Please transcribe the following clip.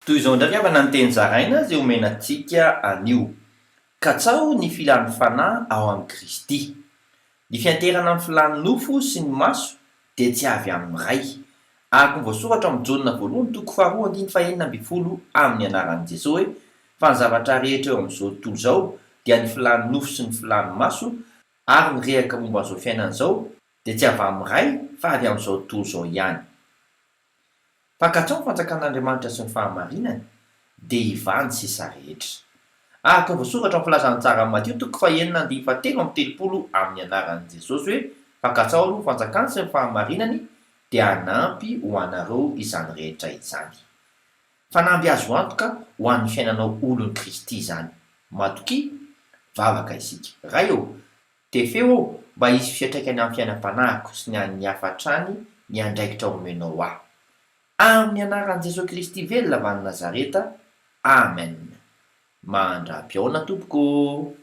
toy izao ndraiky avana ny teny zaraina zay omenantsika anio katsao ny filan'ny fanahy ao amin'ny Kristy. Ny fianterana amin'ny filan'ny nofo sy ny maso dia tsy avy amin'ny ray. Araka ny voasoratra amin'ny Jaonina voalohany toko 2:4-12 amin'ny anaran'i Jesosy hoe fa ny zavatra rehetra eo amin'izao tontolo izao dia ny filan'ny nofo sy ny filan'ny maso, ary ny rehaka momba an'izao fiainana izao dia tsy avy amin'ny ray fa avy amin'izao tontolo izao ihany. Fankatsao ny fanjakan'Andriamanitra sy ny fahamarinany dia hivany sisa rehetra. Araka ny voasoratra amin'ny filazan'ny tsara Matteo toko 9:7-30 amin'ny anaran'i Jesosy hoe fankatsao aloha ny fanjakany sy ny fahamarinany dia hanampy ho anareo izany rehetra izany. Fanamby azo antoka ho an'ny fiainanao olon'i Kristy izany. Matokia, vavaka isika. Ray eo, tefeo mba hisy fiatraikany amin'ny fiainam-panahiko sy ny an'ny hafatrany ny andraikitra omenao aho. Amin'ny anaran'i Jesosy Kristy velona avy any Nazareta. Amen. Mandra-pioana tompoko.